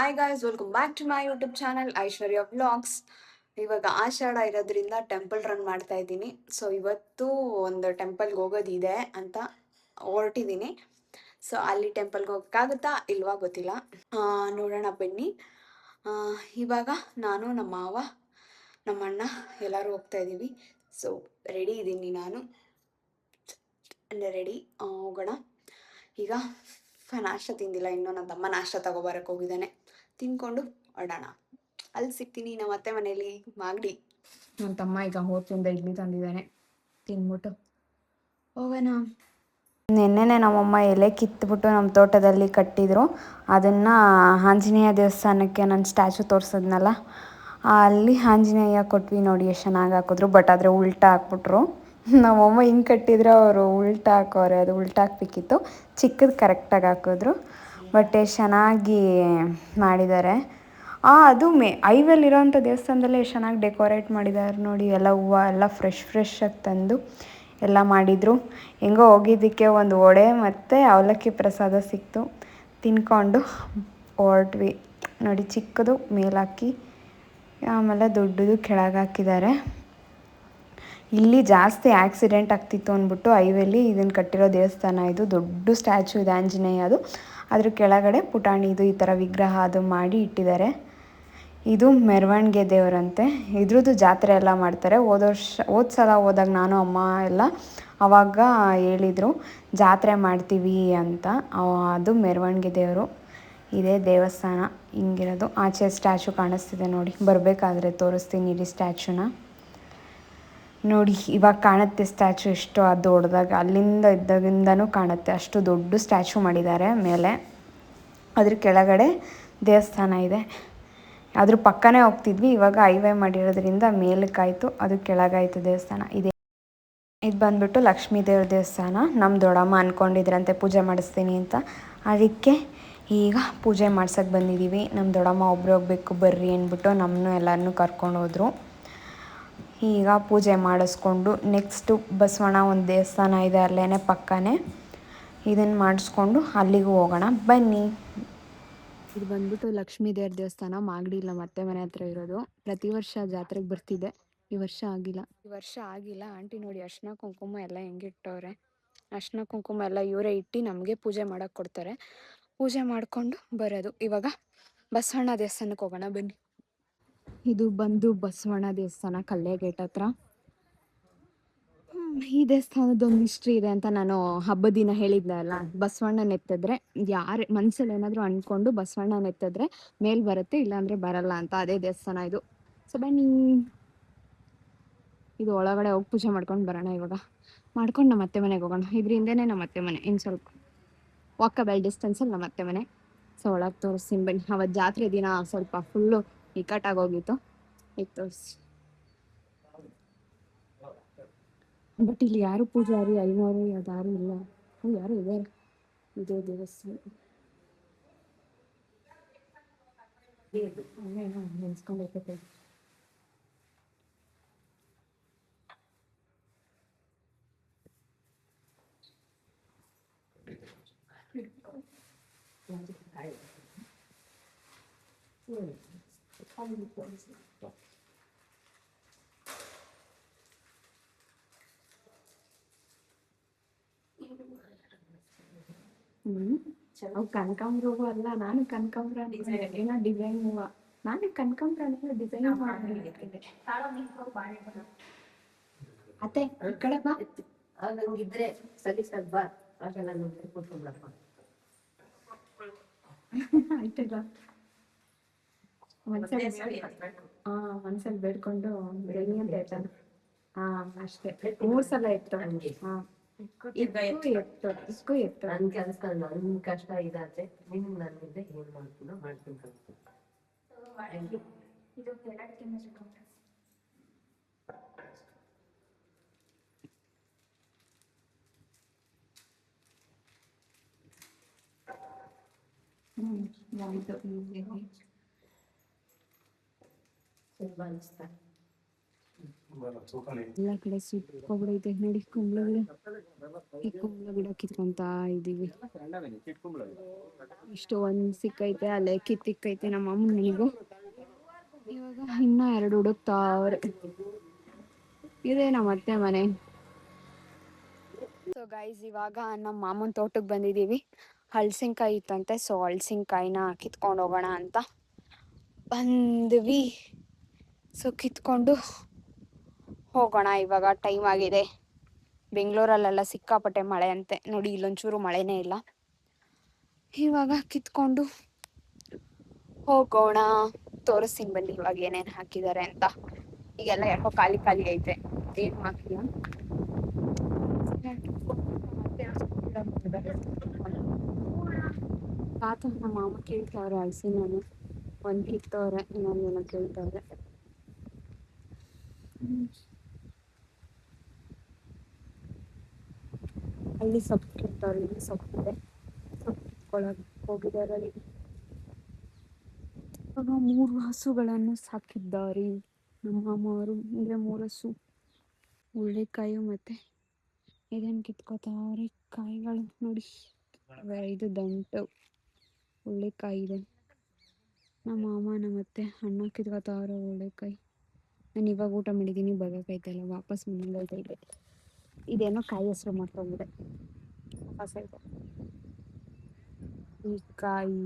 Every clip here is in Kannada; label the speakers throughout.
Speaker 1: Hi guys, welcome back to my YouTube channel Aishwarya vlogs. ಇವಾಗ ಆಷಾಢ ಇರೋದ್ರಿಂದ ಟೆಂಪಲ್ ರನ್ ಮಾಡ್ತಾ ಇದ್ದೀನಿ. ಸೊ ಇವತ್ತು ಒಂದು ಟೆಂಪಲ್ಗೆ ಹೋಗೋದಿದೆ ಅಂತ ಹೊರಟಿದ್ದೀನಿ. ಸೊ ಅಲ್ಲಿ ಟೆಂಪಲ್ಗೆ ಹೋಗೋಕ್ಕಾಗುತ್ತಾ ಇಲ್ವಾ ಗೊತ್ತಿಲ್ಲ, ನೋಡೋಣ ಬನ್ನಿ. ಇವಾಗ ನಾನು, ನಮ್ಮ ಮಾವ, ನಮ್ಮ ಅಣ್ಣ ಎಲ್ಲರೂ ಹೋಗ್ತಾ ಇದ್ದೀವಿ. ಸೊ ರೆಡಿ ಇದ್ದೀನಿ, ನಾನು ರೆಡಿ, ಹೋಗೋಣ. ಈಗ ನಾಷ್ಟ ತಿಂದಿಲ್ಲ ಇನ್ನೂ, ನನ್ನ ತಮ್ಮ ನಾಷ್ಟ ತಗೋಬರಕ್ಕೆ ಹೋಗಿದ್ದಾನೆ. ತಿನ್ಕೊಂಡು ಹೊರಡೋಣ. ಅಲ್ಲಿ ಸಿಗ್ತೀನಿ ನಮ್ಮ ಅತ್ತೆ ಮನೇಲಿ ಮಾಗಡಿ. ನನ್ನ ತಮ್ಮ ಈಗ ಹೋಟ್ಲಿಂದ ಇಡ್ಲಿ ತಂದಿದ್ದಾನೆ, ತಿನ್ಬಿಟ್ಟು ಹೋಗೋಣ.
Speaker 2: ನೆನ್ನೆನೆ ನಮ್ಮಮ್ಮ ಎಲೆ ಕಿತ್ಬಿಟ್ಟು ನಮ್ಮ ತೋಟದಲ್ಲಿ ಕಟ್ಟಿದ್ರು. ಅದನ್ನು ಆಂಜನೇಯ ದೇವಸ್ಥಾನಕ್ಕೆ ನನ್ನ ಸ್ಟ್ಯಾಚು ತೋರಿಸಿದ್ನಲ್ಲ, ಅಲ್ಲಿ ಆಂಜನೇಯ ಕೊಟ್ವಿ. ನೋಡಿ ಎಷ್ಟು ಚೆನ್ನಾಗಿ ಹಾಕಿದ್ರು. ಬಟ್ ಆದರೆ ಉಲ್ಟಾ ಹಾಕ್ಬಿಟ್ರು. ನಮ್ಮಮ್ಮ ಹಿಂಗೆ ಕಟ್ಟಿದ್ರೆ ಅವರು ಉಲ್ಟಾ ಹಾಕೋರೆ. ಅದು ಉಲ್ಟಾ ಹಾಕ್ಬೇಕಿತ್ತು, ಚಿಕ್ಕದು ಕರೆಕ್ಟಾಗಿ ಹಾಕಿದ್ರು. ಬಟ್ ಎಷ್ಟು ಚೆನ್ನಾಗಿ ಮಾಡಿದ್ದಾರೆ. ಅದು ಐವಲ್ಲಿರೋಂಥ ದೇವಸ್ಥಾನದಲ್ಲೇ ಎಷ್ಟು ಚೆನ್ನಾಗಿ ಡೆಕೋರೇಟ್ ಮಾಡಿದ್ದಾರೆ ನೋಡಿ. ಎಲ್ಲ ಹೂವು ಎಲ್ಲ ಫ್ರೆಶ್ ಆಗಿ ತಂದು ಎಲ್ಲ ಮಾಡಿದರು. ಹೆಂಗೋ ಹೋಗಿದ್ದಕ್ಕೆ ಒಂದು ವಡೆ ಮತ್ತು ಅವಲಕ್ಕಿ ಪ್ರಸಾದ ಸಿಕ್ತು, ತಿನ್ಕೊಂಡು ಹೊರಟ್ವಿ. ನೋಡಿ, ಚಿಕ್ಕದು ಮೇಲಾಕಿ ಆಮೇಲೆ ದೊಡ್ಡದು ಕೆಳಗೆ ಹಾಕಿದ್ದಾರೆ. ಇಲ್ಲಿ ಜಾಸ್ತಿ ಆಕ್ಸಿಡೆಂಟ್ ಆಗ್ತಿತ್ತು ಅಂದ್ಬಿಟ್ಟು ಐವೇಲಿ ಇದನ್ನು ಕಟ್ಟಿರೋ ದೇವಸ್ಥಾನ ಇದು. ದೊಡ್ಡ ಸ್ಟ್ಯಾಚು ಇದೆ ಆಂಜನೇಯ. ಅದು ಅದ್ರ ಕೆಳಗಡೆ ಪುಟಾಣಿ ಇದು ಈ ಥರ ವಿಗ್ರಹ ಅದು ಮಾಡಿ ಇಟ್ಟಿದ್ದಾರೆ. ಇದು ಮೆರವಣಿಗೆ ದೇವರಂತೆ. ಇದ್ರದ್ದು ಜಾತ್ರೆ ಎಲ್ಲ ಮಾಡ್ತಾರೆ. ಹೋದ ಸಲ ಹೋದಾಗ ನಾನು ಅಮ್ಮ ಎಲ್ಲ ಆವಾಗ ಹೇಳಿದರು ಜಾತ್ರೆ ಮಾಡ್ತೀವಿ ಅಂತ. ಅದು ಮೆರವಣಿಗೆ ದೇವರು. ಇದೇ ದೇವಸ್ಥಾನ ಹಿಂಗಿರೋದು. ಆಚೆ ಸ್ಟ್ಯಾಚು ಕಾಣಿಸ್ತಿದೆ ನೋಡಿ, ಬರಬೇಕಾದ್ರೆ ತೋರಿಸ್ತೀನಿ ಇಲ್ಲಿ ಸ್ಟ್ಯಾಚುನ. ನೋಡಿ ಇವಾಗ ಕಾಣುತ್ತೆ ಸ್ಟ್ಯಾಚು ಎಷ್ಟು ಅದು ದೊಡ್ಡದಾಗ. ಅಲ್ಲಿಂದ ಇದ್ದಾಗಿಂದನೂ ಕಾಣುತ್ತೆ, ಅಷ್ಟು ದೊಡ್ಡ ಸ್ಟ್ಯಾಚು ಮಾಡಿದ್ದಾರೆ ಮೇಲೆ. ಅದ್ರ ಕೆಳಗಡೆ ದೇವಸ್ಥಾನ ಇದೆ. ಅದ್ರ ಪಕ್ಕನೇ ಹೋಗ್ತಿದ್ವಿ. ಇವಾಗ ಹೈವೇ ಮಾಡಿರೋದ್ರಿಂದ ಮೇಲಕ್ಕಾಯಿತು, ಅದು ಕೆಳಗಾಯಿತು ದೇವಸ್ಥಾನ. ಇದು ಬಂದ್ಬಿಟ್ಟು ಲಕ್ಷ್ಮೀ ದೇವ್ರ ದೇವಸ್ಥಾನ. ನಮ್ಮ ದೊಡ್ಡಮ್ಮ ಅಂದ್ಕೊಂಡಿದ್ರಂತೆ ಪೂಜೆ ಮಾಡಿಸ್ತೀನಿ ಅಂತ, ಅದಕ್ಕೆ ಈಗ ಪೂಜೆ ಮಾಡ್ಸೋಕ್ಕೆ ಬಂದಿದ್ದೀವಿ. ನಮ್ಮ ದೊಡ್ಡಮ್ಮ ಒಬ್ಬರು ಹೋಗ್ಬೇಕು ಬರ್ರಿ ಅಂದ್ಬಿಟ್ಟು ನಮ್ಮನ್ನು ಎಲ್ಲರನ್ನೂ ಕರ್ಕೊಂಡು ಹೋದರು. ಈಗ ಪೂಜೆ ಮಾಡಿಸ್ಕೊಂಡು ನೆಕ್ಸ್ಟು ಬಸವಣ್ಣ ಒಂದು ದೇವಸ್ಥಾನ ಇದೆ ಅಲ್ಲೇ ಪಕ್ಕನೇ, ಇದನ್ನು ಮಾಡಿಸ್ಕೊಂಡು ಅಲ್ಲಿಗೂ ಹೋಗೋಣ ಬನ್ನಿ. ಇದು ಬಂದ್ಬಿಟ್ಟು ಲಕ್ಷ್ಮೀ ದೇವ್ರ ದೇವಸ್ಥಾನ, ಮಾಗಡಿ ಇಲ್ಲ ಮತ್ತೆ ಮನೆ ಹತ್ರ ಇರೋದು. ಪ್ರತಿ ವರ್ಷ ಜಾತ್ರೆಗೆ ಬರ್ತಿದ್ದೆ, ಈ ವರ್ಷ ಆಗಿಲ್ಲ. ಆಂಟಿ ನೋಡಿ ಅರ್ಶಿನ ಕುಂಕುಮ ಎಲ್ಲ ಹೆಂಗೆ ಇಟ್ಟವ್ರೆ. ಅರ್ಶಿನ ಕುಂಕುಮ ಎಲ್ಲ ಇವರೇ ಇಟ್ಟು ನಮಗೆ ಪೂಜೆ ಮಾಡೋಕ್ಕೆ ಕೊಡ್ತಾರೆ. ಪೂಜೆ ಮಾಡಿಕೊಂಡು ಬರೋದು. ಇವಾಗ ಬಸವಣ್ಣ ದೇವಸ್ಥಾನಕ್ಕೆ ಹೋಗೋಣ ಬನ್ನಿ. ಇದು ಬಂದು ಬಸವಣ್ಣ ದೇವಸ್ಥಾನ, ಕಲ್ಲೆ ಗೇಟ್ ಹತ್ರ. ಈ ದೇವಸ್ಥಾನದೊಂದು ಹಿಸ್ಟ್ರಿ ಇದೆ ಅಂತ ನಾನು ಹಬ್ಬದ ದಿನ ಹೇಳಿದ್ದೆ ಅಲ್ಲ. ಬಸವಣ್ಣನ ಎತ್ತಿದ್ರೆ ಯಾರು ಮನ್ಸಲ್ಲಿ ಏನಾದರೂ ಅಂದ್ಕೊಂಡು ಬಸವಣ್ಣನ ಎತ್ತಿದ್ರೆ ಮೇಲ್ ಬರುತ್ತೆ, ಇಲ್ಲಾಂದರೆ ಬರಲ್ಲ ಅಂತ. ಅದೇ ದೇವಸ್ಥಾನ ಇದು. ಸೊ ಬನ್ನಿ, ಇದು ಒಳಗಡೆ ಹೋಗಿ ಪೂಜೆ ಮಾಡ್ಕೊಂಡು ಬರೋಣ. ಇವಾಗ ಮಾಡ್ಕೊಂಡು ನಮ್ಮ ಅತ್ತೆ ಮನೆಗೆ ಹೋಗೋಣ. ಇದರಿಂದನೇ ನಮ್ಮ ಅತ್ತೆ ಮನೆ, ಇನ್ನು ಸ್ವಲ್ಪ ವಾಕಬಲ್ ಡಿಸ್ಟೆನ್ಸಲ್ಲಿ ನಮ್ಮ ಅತ್ತೆ ಮನೆ. ಸೊ ಒಳಗೆ ತೋರಿಸ್ತೀನಿ ಬನ್ನಿ. ಅವತ್ತು ಜಾತ್ರೆ ದಿನ ಸ್ವಲ್ಪ ಫುಲ್ಲು ನಿಕಟಾಗೋಗಿತ್ತು, ಈಗ ತೋರಿಸಿ. ಬಟ್ ಇಲ್ಲಿ ಯಾರು ಪೂಜಾರಿ ಐನೋರು ಯಾರು ಇಲ್ಲ, ಯಾರು ಇದ್ದಾರೆ. ಇದೇ ದೇವಸ್ಥಾನ ನೆನ್ಸ್ಕೊಂಡೈತೆ. ಅವು ಕನಕಾಂಬ್ರ ಹೂವು ಅಲ್ಲ, ನಾನು ಕನಕಾಂಬ್ರ ಏನೋ ಡಿಸೈನ್ ಹೂವು. ನಾನು ಕನಕಾಂಬ್ರ ಅಂದ್ರೆ ಡಿಸೈನ್ ಮಾಡಿರ್ತೀನಿ. ಅತ್ತೆ ಈ ಕಡೆ ಬಾ.
Speaker 3: ನಂಗಿದ್ರೆ ಸರಿ ಸರ್ ಬಾ, ಆಗ ನಾನು ಕೂತ್ಕೊಂಡ್ಬಿಡಪ್ಪ.
Speaker 2: ಆಯ್ತಲ್ಲ, ಮನ್ಸಲ್ಲಿ ಬೇಡ್ಕೊಂಡು ಬೆಳಿ ಅಂತ ಹೇಳ್ತಾನೆ. ಅಷ್ಟೇ 3 ಸಲ ಇತ್ತು.
Speaker 3: ನನ್ಗೆ ಅನ್ಸ್ಕೊಂಡು ನನ್ ಕಷ್ಟ ಇದಾದ್ರೆ ನಿನ್ ನನ್ನಿಂದ ಏನ್ ಮಾಡ್ತೀನೋ ಮಾಡ್ತೀನಿ. ಸುಲಭ ಅನಿಸ್ತಾ.
Speaker 2: ಎಲ್ಲ ಕಡೆ ಸುಟ್ಕೊಬಿಡೈತೆ ನೋಡಿ ಕುಂಬಳ ಗಿಡ. ಈ ಕುಂಬಳ ಗಿಡ ಕಿತ್ಕೊಂತ ಇದೀವಿ. ಇಷ್ಟು ಒಂದ್ ಸಿಕ್ಕೈತೆ, ಅಲ್ಲೇ ಕಿತ್ತಿಕ್ಕೈತೆ ನಮ್ಮ ಅಮ್ಮನಿಗೂ. ಇವಾಗ ಇನ್ನ 2 ಹುಡುಕ್ತಾವ್ರೆ. ಇದೇ ನಮ್ಮ ಅತ್ತೆ ಮನೆ. ಸೊ ಗೈಸ್, ಇವಾಗ ನಮ್ಮ ಮಾಮನ ತೋಟಕ್ಕೆ ಬಂದಿದ್ದೀವಿ. ಹಲಸಿನಕಾಯಿ ಇತ್ತಂತೆ, ಸೊ ಹಲಸಿನಕಾಯಿನ ಕಿತ್ಕೊಂಡು ಹೋಗೋಣ ಅಂತ ಬಂದ್ವಿ. ಸೊ ಕಿತ್ಕೊಂಡು ಹೋಗೋಣ. ಇವಾಗ ಟೈಮ್ ಆಗಿದೆ. ಬೆಂಗಳೂರಲ್ಲೆಲ್ಲ ಸಿಕ್ಕಾಪಟ್ಟೆ ಮಳೆ ಅಂತೆ, ನೋಡಿ ಇಲ್ಲೊಂಚೂರು ಮಳೆನೇ ಇಲ್ಲ. ಇವಾಗ ಕಿತ್ಕೊಂಡು ಹೋಗೋಣ. ತೋರಿಸ್ತೀನಿ ಬನ್ನಿ ಇವಾಗ ಏನೇನು ಹಾಕಿದ್ದಾರೆ ಅಂತ. ಈಗೆಲ್ಲ ಯಾಕೋ ಖಾಲಿ ಖಾಲಿ ಐತೆ, ಏನು ಹಾಕಿಲ್ಲ. ತಾತ ನಮ್ಮ ಮಾಮ ಕೇಳ್ತಾವ್ರೆ ಹಲಸಿನ ಒಂದು ಕಿತ್ತವ್ರೆ, ಇನ್ನೊಂದೇನೋ ಕೇಳ್ತಾವ್ರೆ. ಅಲ್ಲಿ ಸೊಪ್ಪು ಕಿತ್ತವ್ರೆ, ಇಲ್ಲಿ ಸೊಪ್ಪಿದೆ, ಸೊಪ್ಪು ಕಿತ್ಕೊಳಕ್ ಹೋಗಿದ್ದಾರೆ ಅಲ್ಲಿ. ಇವಾಗ 3 ಹಸುಗಳನ್ನು ಸಾಕಿದ್ದಾರೆ ನಮ್ಮ ಮಾಮ ಅವರು. ಅಂದರೆ 3 ಹಸು. ಹುಳ್ಳಿಕಾಯಿ ಮತ್ತೆ ಇದನ್ನು ಕಿತ್ಕೋತಾವ್ರೆ. ಕಾಯಿಗಳು ನೋಡಿ, ಇದು ದಂಟು ಹುಳ್ಳಿಕಾಯಿ ಇದೆ. ನಮ್ಮ ಮಾಮ ನಮ್ಮತ್ತೆ ಅಣ್ಣ ಕಿತ್ಕೋತಾವ್ರೆ ಹುಳ್ಳಿಕಾಯಿ. ನಾನು ಇವಾಗ ಊಟ ಮಾಡಿದ್ದೀನಿ, ಬಗೋಕೈತಲ್ಲ, ವಾಪಸ್ ಮನೇಲಿ ಹೋಗ್ತೈತೆ. ಇದೇನೋ ಕಾಯಿ ಹೆಸರು ಮಾಡ್ಕೊಂಬಿಡೆ ವಾಪಸ್ ಐತೆ. ಈ ಕಾಯಿ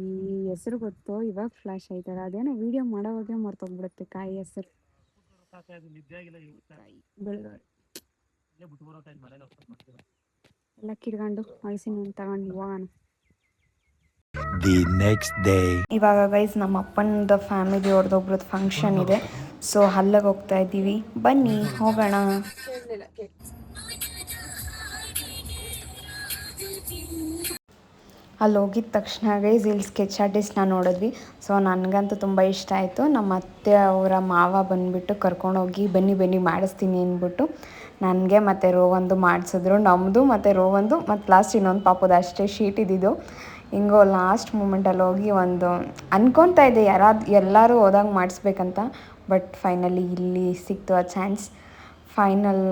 Speaker 2: ಹೆಸರು ಗೊತ್ತು, ಇವಾಗ ಫ್ಲಾಶ್ ಆಯ್ತಲ್ಲ, ಅದೇನೋ ವಿಡಿಯೋ ಮಾಡೋವಾಗೆ ಮರ್ತೋಗ್ಬಿಡುತ್ತೆ ಕಾಯಿ ಹೆಸರು. ಬೆಳಗಾವಿ ಎಲ್ಲ ಕಿರ್ಕೊಂಡು ಹಲಸಿನ ತಗೊಂಡು ಹೋಗೋಣ.
Speaker 4: The next day.
Speaker 2: ಇವಾಗ ಗೈಸ್ ನಮ್ಮ ಅಪ್ಪನದ ಫ್ಯಾಮಿಲಿ ಅವ್ರದ್ದೊಬ್ರದ್ದು ಫಂಕ್ಷನ್ ಇದೆ. ಸೊ ಅಲ್ಲಿಗೆ ಹೋಗ್ತಾ ಇದ್ದೀವಿ, ಬನ್ನಿ ಹೋಗೋಣ. ಅಲ್ಲಿ ಹೋಗಿದ ತಕ್ಷಣ ಗೈಸ್ ಇಲ್ಲಿ ಸ್ಕೆಚ್ ಆರ್ಟಿಸ್ಟ್ನ ನೋಡಿದ್ವಿ. ಸೊ ನನಗಂತೂ ತುಂಬ ಇಷ್ಟ ಆಯಿತು. ನಮ್ಮ ಅತ್ತೆ ಅವರ ಮಾವ ಬಂದುಬಿಟ್ಟು ಕರ್ಕೊಂಡೋಗಿ ಬನ್ನಿ ಬನ್ನಿ ಮಾಡಿಸ್ತೀನಿ ಅಂದ್ಬಿಟ್ಟು ನನಗೆ ಮತ್ತು ರೋವಂದು ಮಾಡಿಸಿದ್ರು. ನಮ್ಮದು ಮತ್ತು ರೋವಂದು ಮತ್ತು ಲಾಸ್ಟ್ ಇನ್ನೊಂದು ಪಾಪದ ಅಷ್ಟೇ ಶೀಟ್ ಇದ್ದಿದ್ದು. ಹಿಂಗೋ ಲಾಸ್ಟ್ ಮೂಮೆಂಟಲ್ಲಿ ಹೋಗಿ ಒಂದು ಅನ್ಕೊತಾ ಇದ್ದೆ ಎಲ್ಲರೂ ಹೋದಾಗ ಮಾಡಿಸ್ಬೇಕಂತ. ಬಟ್ ಫೈನಲಿ ಇಲ್ಲಿ ಸಿಕ್ತು ಆ ಚಾನ್ಸ್. ಫೈನಲ್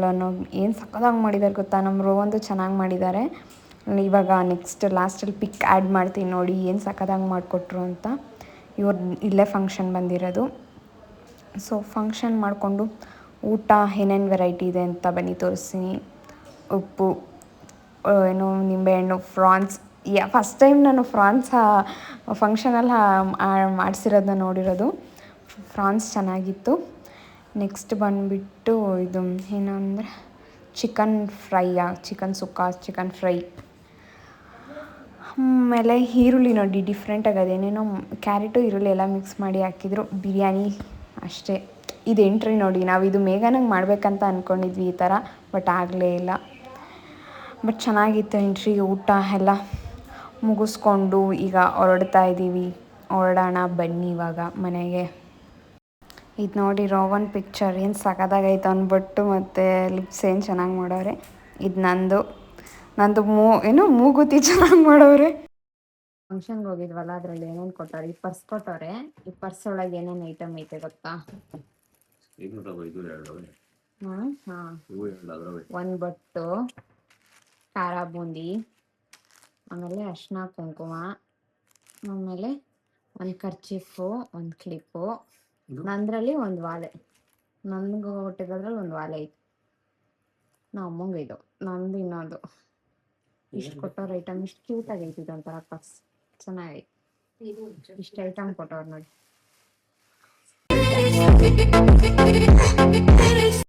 Speaker 2: ಏನು ಸಕ್ಕತ್ತಾಗಿ ಮಾಡಿದ್ದಾರೆ ಗೊತ್ತಾ, ನಮ್ಮ ರೋವಂದು ಚೆನ್ನಾಗಿ ಮಾಡಿದ್ದಾರೆ. ಇವಾಗ ನೆಕ್ಸ್ಟ್ ಲಾಸ್ಟಲ್ಲಿ ಪಿಕ್ ಆ್ಯಡ್ ಮಾಡ್ತೀನಿ ನೋಡಿ, ಏನು ಸಕ್ಕತ್ತಾಗಿ ಮಾಡಿಕೊಟ್ರು ಅಂತ. ಇವ್ರು ಇಲ್ಲೇ ಫಂಕ್ಷನ್ ಬಂದಿರೋದು. ಸೊ ಫಂಕ್ಷನ್ ಮಾಡಿಕೊಂಡು ಊಟ ಏನೇನು ವೆರೈಟಿ ಇದೆ ಅಂತ ಬನ್ನಿ ತೋರಿಸ್ತೀನಿ. ಉಪ್ಪು, ಏನು ನಿಂಬೆಹಣ್ಣು, ಫ್ರಾನ್ಸ್. ಫಸ್ಟ್ ಟೈಮ್ ನಾನು ಫ್ರಾನ್ಸ್ ಫಂಕ್ಷನಲ್ಲಿ ಮಾಡಿಸಿರೋದನ್ನ ನೋಡಿರೋದು. ಫ್ರಾನ್ಸ್ ಚೆನ್ನಾಗಿತ್ತು. ನೆಕ್ಸ್ಟ್ ಬಂದುಬಿಟ್ಟು ಇದು ಏನಂದರೆ ಚಿಕನ್ ಫ್ರೈಯಾ, ಚಿಕನ್ ಸುಕ್ಕ, ಚಿಕನ್ ಫ್ರೈ. ಆಮೇಲೆ ಈರುಳ್ಳಿ ನೋಡಿ ಡಿಫ್ರೆಂಟಾಗಿ ಅದೇನೇನೋ ಕ್ಯಾರೆಟು ಈರುಳ್ಳಿ ಎಲ್ಲ ಮಿಕ್ಸ್ ಮಾಡಿ ಹಾಕಿದ್ರು. ಬಿರಿಯಾನಿ ಅಷ್ಟೇ. ಇದು ಎಂಟ್ರಿ ನೋಡಿ, ನಾವು ಇದು ಮೇಘನಂಗೆ ಮಾಡಬೇಕಂತ ಅಂದ್ಕೊಂಡಿದ್ವಿ ಈ ಥರ, ಬಟ್ ಆಗಲೇ ಇಲ್ಲ. ಬಟ್ ಚೆನ್ನಾಗಿತ್ತು ಎಂಟ್ರಿ. ಊಟ ಎಲ್ಲ ಮುಗಿಸ್ಕೊಂಡು ಈಗ ಹೊರಡ್ತಾ ಇದ್ದೀವಿ. ಹೊರಡೋಣ ಬನ್ನಿ ಇವಾಗ ಮನೆಗೆ. ಇದು ನೋಡಿ ರೋವನ್ ಪಿಕ್ಚರ್ ಏನು ಸಖತ್ತಾಗೈತೆ ಅಂದ್ಬಿಟ್ಟು, ಮತ್ತು ಲಿಪ್ಸ್ ಏನು ಚೆನ್ನಾಗಿ ಮಾಡವ್ರೆ. ಇದು ನಂದು ಏನು ಮೂಗುತಿ ಚೆನ್ನಾಗಿ ಮಾಡವ್ರೆ. ಫಂಕ್ಷನ್ಗೆ ಹೋಗಿದ್ವಲ್ಲ, ಅದರಲ್ಲಿ ಏನೇನು ಕೊಟ್ಟವ್ರೆ, ಈ ಪರ್ಸ್ ಕೊಟ್ಟವ್ರೆ. ಈ ಪರ್ಸ್ ಒಳಗೆ ಏನೇನು ಐಟಮ್ ಐತೆ ಗೊತ್ತಾ? ಒಂದು ಬಟ್ಟು, ಖಾರ ಬೂಂದಿ, ಆಮೇಲೆ ಅರಿಶಿನ ಕುಂಕುಮ, ಆಮೇಲೆ ಒಂದು ಕರ್ಚೀಫು, ಒಂದು ಕ್ಲಿಪ್ಪು, ನಂದರಲ್ಲಿ ಒಂದು ವಾಲೆ. ನನಗೆ ಹೊಟ್ಟೆಗೋದ್ರಲ್ಲಿ ಒಂದು ವಾಲೆ ಐತೆ. ನಮ್ಮ ಅಮ್ಮಂಗೆ ಇದು, ನಂದು ಇನ್ನೊಂದು. ಇಷ್ಟು ಕೊಟ್ಟವ್ರ ಐಟಮ್. ಇಷ್ಟು ಕ್ಯೂಟ್ ಆಗೈತಿ ಇದೊಂಥರ ಪರ್ಸ್, ಚೆನ್ನಾಗೈತಿ. ಇಷ್ಟು ಐಟಮ್ ಕೊಟ್ಟವ್ರು ನೋಡಿ.